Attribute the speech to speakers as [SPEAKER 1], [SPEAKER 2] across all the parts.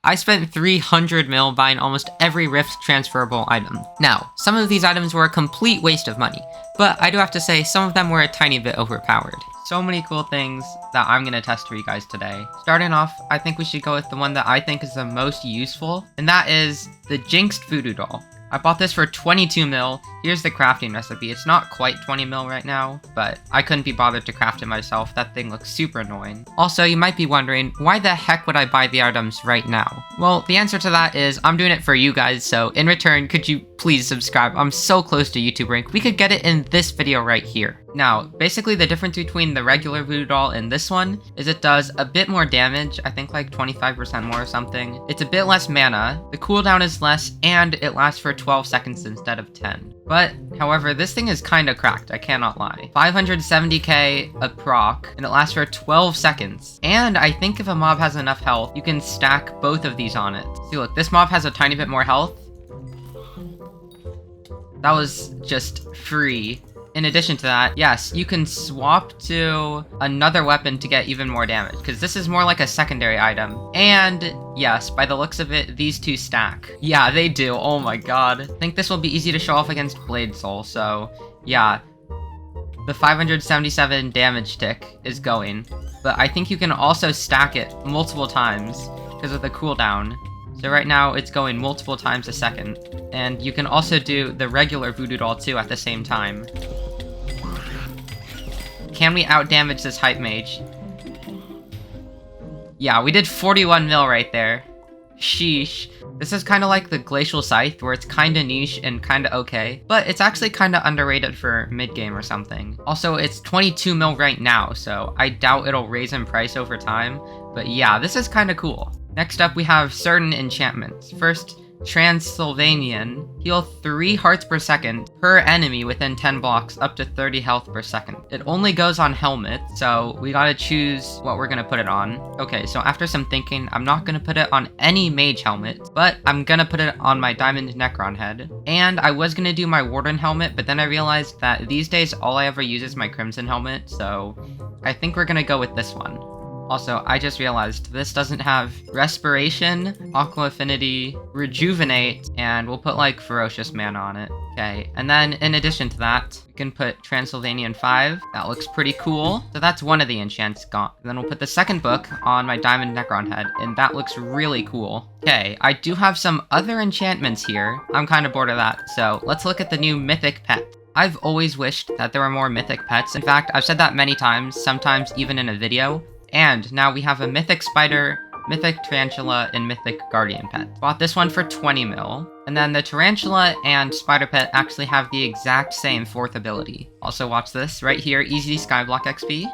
[SPEAKER 1] I spent 300 mil buying almost every rift-transferable item. Now, some of these items were a complete waste of money, but I do have to say some of them were a tiny bit overpowered. So many cool things that I'm going to test for you guys today. Starting off, I think we should go with the one that I think is the most useful, and that is the Jinxed Voodoo doll. I bought this for 22 mil. Here's the crafting recipe. It's not quite 20 mil right now, but I couldn't be bothered to craft it myself. That thing looks super annoying. Also, you might be wondering, why the heck would I buy the items right now? Well, the answer to that is I'm doing it for you guys, so in return, could you please subscribe? I'm so close to YouTube rank. We could get it in this video right here. Now, basically the difference between the regular Voodoo doll and this one is it does a bit more damage, I think like 25% more or something. It's a bit less mana, the cooldown is less, and it lasts for 12 seconds instead of 10. But, however, this thing is kinda cracked, I cannot lie. 570k a proc, and it lasts for 12 seconds. And I think if a mob has enough health, you can stack both of these on it. See, look, this mob has a tiny bit more health. That was just free. In addition to that, yes, you can swap to another weapon to get even more damage, because this is more like a secondary item. And yes, by the looks of it, these two stack. Yeah, they do. Oh my god. I think this will be easy to show off against Blade Soul, so yeah. The 577 damage tick is going, but I think you can also stack it multiple times because of the cooldown. So right now, it's going multiple times a second. And you can also do the regular Voodoo doll too at the same time. Can we outdamage this Hype Mage? Yeah, we did 41 mil right there. Sheesh. This is kind of like the Glacial Scythe, where it's kind of niche and kind of okay, but it's actually kind of underrated for mid-game or something. Also, it's 22 mil right now, so I doubt it'll raise in price over time, but yeah, this is kind of cool. Next up, we have certain enchantments. First, Transylvanian. Heal 3 hearts per second per enemy within 10 blocks, up to 30 health per second. It only goes on helmet, so we gotta choose what we're gonna put it on. Okay, so after some thinking, I'm not gonna put it on any mage helmet, but I'm gonna put it on my diamond Necron head. And I was gonna do my warden helmet, but then I realized that these days all I ever use is my crimson helmet, so I think we're gonna go with this one. Also, I just realized this doesn't have Respiration, Aqua Affinity, Rejuvenate, and we'll put like Ferocious Mana on it. Okay, and then in addition to that, we can put Transylvanian 5. That looks pretty cool. So that's one of the enchants gone. Then we'll put the second book on my Diamond Necron head, and that looks really cool. Okay, I do have some other enchantments here. I'm kind of bored of that, so let's look at the new Mythic Pet. I've always wished that there were more Mythic Pets. In fact, I've said that many times, sometimes even in a video. And now we have a Mythic Spider, Mythic Tarantula, and Mythic Guardian Pet. Bought this one for 20 mil. And then the Tarantula and Spider Pet actually have the exact same 4th ability. Also watch this, right here, easy Skyblock XP.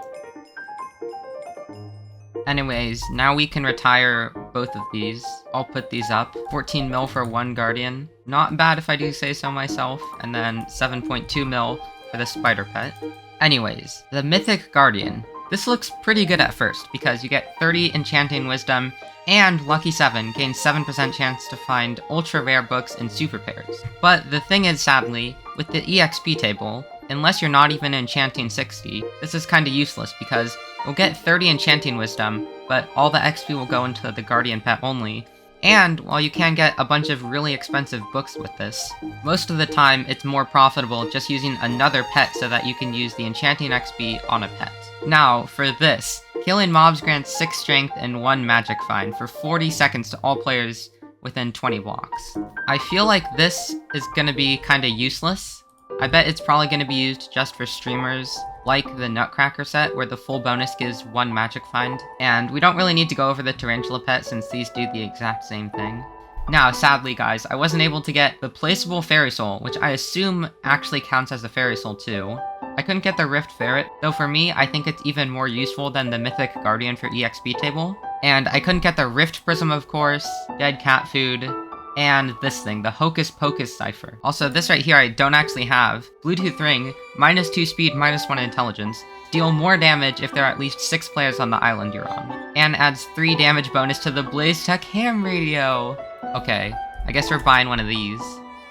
[SPEAKER 1] Anyways, now we can retire both of these. I'll put these up. 14 mil for one Guardian. Not bad if I do say so myself. And then 7.2 mil for the Spider Pet. Anyways, the Mythic Guardian. This looks pretty good at first, because you get 30 Enchanting Wisdom, and Lucky 7 gains 7% chance to find ultra rare books in super pairs. But the thing is, sadly, with the EXP table, unless you're not even enchanting 60, this is kinda useless, because you'll get 30 Enchanting Wisdom, but all the XP will go into the Guardian Pet only. And while you can get a bunch of really expensive books with this, most of the time it's more profitable just using another pet so that you can use the enchanting XP on a pet. Now, for this, killing mobs grants 6 strength and 1 magic find for 40 seconds to all players within 20 blocks. I feel like this is gonna be kinda useless. I bet it's probably gonna be used just for streamers like the Nutcracker set, where the full bonus gives 1 magic find. And we don't really need to go over the Tarantula Pet since these do the exact same thing. Now, sadly guys, I wasn't able to get the placeable Fairy Soul, which I assume actually counts as a Fairy Soul too. I couldn't get the Rift Ferret, though for me, I think it's even more useful than the Mythic Guardian for EXP table. And I couldn't get the Rift Prism, of course, Dead Cat Food, and this thing, the Hocus Pocus Cipher. Also, this right here I don't actually have. Bluetooth Ring, -2 speed, -1 intelligence. Deal more damage if there are at least 6 players on the island you're on. And adds 3 damage bonus to the Blaze Tech ham radio. Okay, I guess we're buying one of these.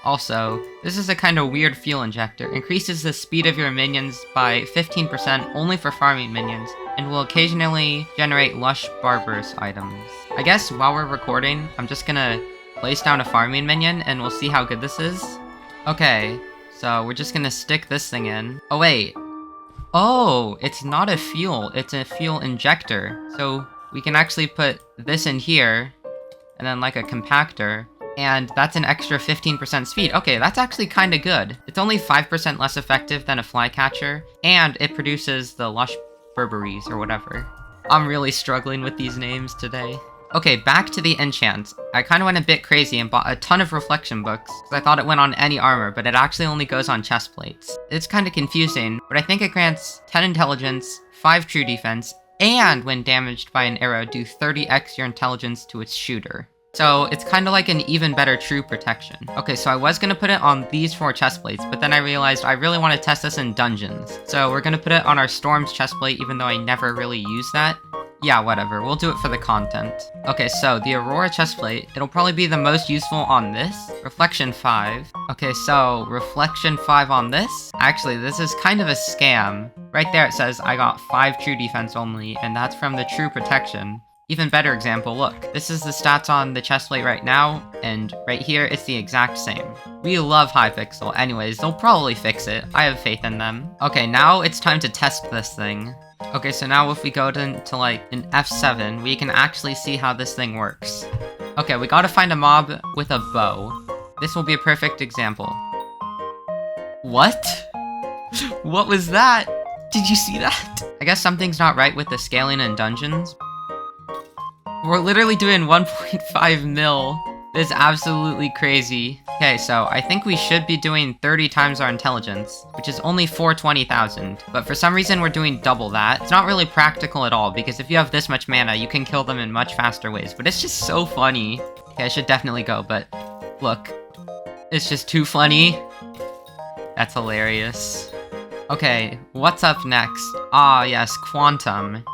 [SPEAKER 1] Also, this is a kind of weird fuel injector. Increases the speed of your minions by 15% only for farming minions, and will occasionally generate lush barbarous items. I guess while we're recording, I'm just gonna place down a farming minion and we'll see how good this is. Okay, so we're just gonna stick this thing in. Oh wait. Oh, it's not a fuel, it's a fuel injector. So we can actually put this in here, and then like a compactor, and that's an extra 15% speed. Okay, that's actually kind of good. It's only 5% less effective than a flycatcher, and it produces the lush berberies or whatever. I'm really struggling with these names today. Okay, back to the enchants. I kind of went a bit crazy and bought a ton of reflection books, because I thought it went on any armor, but it actually only goes on chest plates. It's kind of confusing, but I think it grants 10 intelligence, 5 true defense, and when damaged by an arrow, do 30x your intelligence to its shooter. So it's kind of like an even better true protection. Okay, so I was going to put it on these 4 chest plates, but then I realized I really want to test this in dungeons. So we're going to put it on our Storm's chest plate, even though I never really use that. Yeah, whatever, we'll do it for the content. Okay, so the Aurora chestplate, it'll probably be the most useful on this. Reflection 5. Okay, so Reflection 5 on this. Actually, this is kind of a scam. Right there it says I got 5 true defense only, and that's from the true protection. Even better example, look. This is the stats on the chestplate right now, and right here, it's the exact same. We love Hypixel. Anyways, they'll probably fix it. I have faith in them. Okay, now it's time to test this thing. Okay, so now if we go to like an F7, we can actually see how this thing works. Okay, we gotta find a mob with a bow. This will be a perfect example. What? What was that? Did you see that? I guess something's not right with the scaling in dungeons. We're literally doing 1.5 mil. This is absolutely crazy. Okay, so I think we should be doing 30 times our intelligence, which is only 420,000. But for some reason, we're doing double that. It's not really practical at all, because if you have this much mana, you can kill them in much faster ways. But it's just so funny. Okay, I should definitely go, but look. It's just too funny. That's hilarious. Okay, what's up next? Ah, yes, Quantum.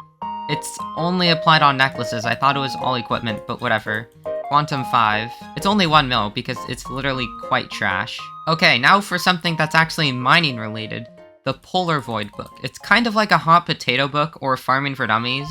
[SPEAKER 1] It's only applied on necklaces. I thought it was all equipment, but whatever. Quantum 5. It's only 1 mil because it's literally quite trash. Okay, now for something that's actually mining related. The Polar Void book. It's kind of like a hot potato book or farming for dummies.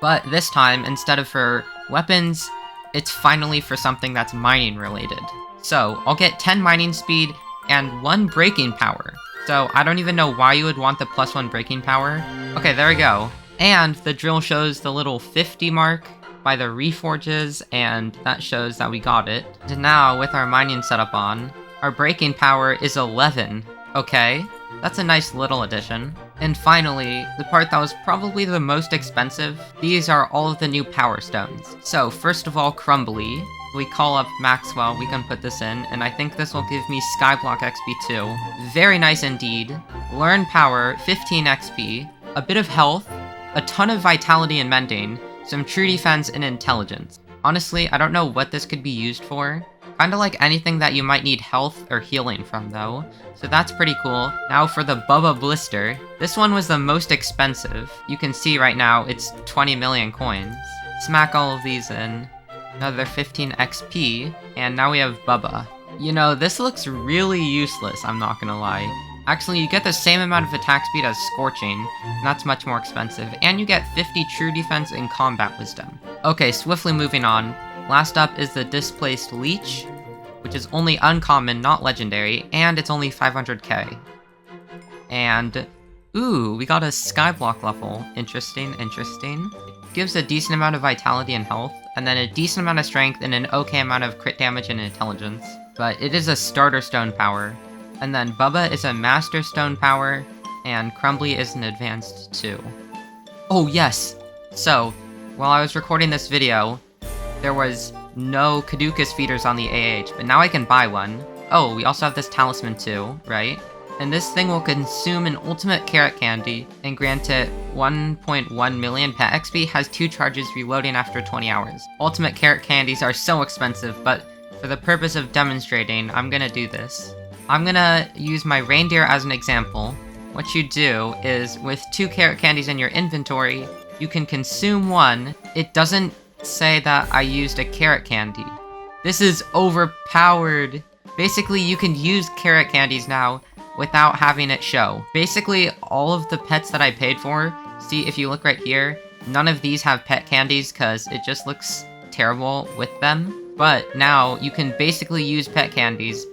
[SPEAKER 1] But this time, instead of for weapons, it's finally for something that's mining related. So, I'll get 10 mining speed and 1 breaking power. So, I don't even know why you would want the +1 breaking power. Okay, there we go. And the drill shows the little 50 mark by the Reforges, and that shows that we got it. And now, with our mining setup on, our breaking power is 11. Okay, that's a nice little addition. And finally, the part that was probably the most expensive, these are all of the new power stones. So, first of all, Crumbly. We call up Maxwell, we can put this in, and I think this will give me Skyblock XP too. Very nice indeed. Learn Power, 15 XP, a bit of health, a ton of vitality and mending, some true defense and intelligence. Honestly, I don't know what this could be used for. Kinda like anything that you might need health or healing from though. So that's pretty cool. Now for the Bubba Blister. This one was the most expensive. You can see right now it's 20 million coins. Smack all of these in. Another 15 XP. And now we have Bubba. You know, this looks really useless, I'm not gonna lie. Actually, you get the same amount of attack speed as Scorching, and that's much more expensive, and you get 50 true defense and combat wisdom. Okay, swiftly moving on. Last up is the Displaced Leech, which is only uncommon, not legendary, and it's only 500k. And, ooh, we got a Skyblock level. Interesting, interesting. Gives a decent amount of vitality and health, and then a decent amount of strength and an okay amount of crit damage and intelligence. But it is a starter stone power. And then Bubba is a Master Stone power, and Crumbly is an advanced 2. Oh yes! So, while I was recording this video, there was no Caducus feeders on the AH, but now I can buy one. Oh, we also have this talisman too, right? And this thing will consume an ultimate carrot candy, and grant it 1.1 million pet XP, has 2 charges reloading after 20 hours. Ultimate carrot candies are so expensive, but for the purpose of demonstrating, I'm gonna do this. I'm gonna use my reindeer as an example. What you do is, with 2 carrot candies in your inventory, you can consume 1. It doesn't say that I used a carrot candy. This is overpowered. Basically, you can use carrot candies now without having it show. Basically, all of the pets that I paid for See, if you look right here, none of these have pet candies because it just looks terrible with them. But now you can basically use pet candies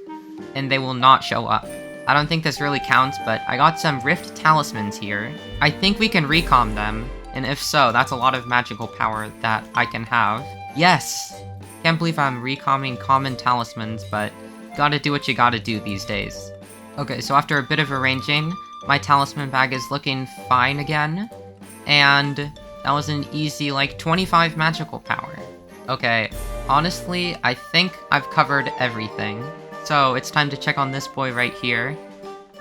[SPEAKER 1] and they will not show up. I don't think this really counts, but I got some rift talismans here. I think we can recom them, and if so, that's a lot of magical power that I can have. Yes! Can't believe I'm recomming common talismans, but gotta do what you gotta do these days. Okay, so after a bit of arranging, my talisman bag is looking fine again, and that was an easy, like, 25 magical power. Okay, honestly, I think I've covered everything. So, it's time to check on this boy right here.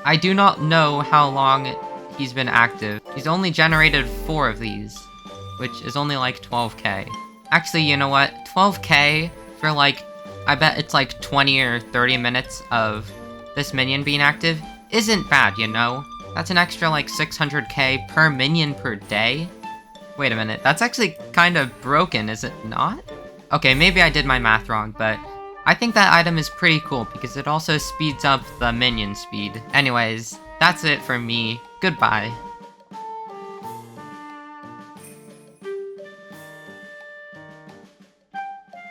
[SPEAKER 1] I do not know how long he's been active. He's only generated 4 of these, which is only like 12k. Actually, you know what? 12k for like, I bet it's like 20 or 30 minutes of this minion being active isn't bad, you know? That's an extra like 600k per minion per day. Wait a minute, that's actually kind of broken, is it not? Okay, maybe I did my math wrong, but I think that item is pretty cool because it also speeds up the minion speed. Anyways, that's it for me. Goodbye.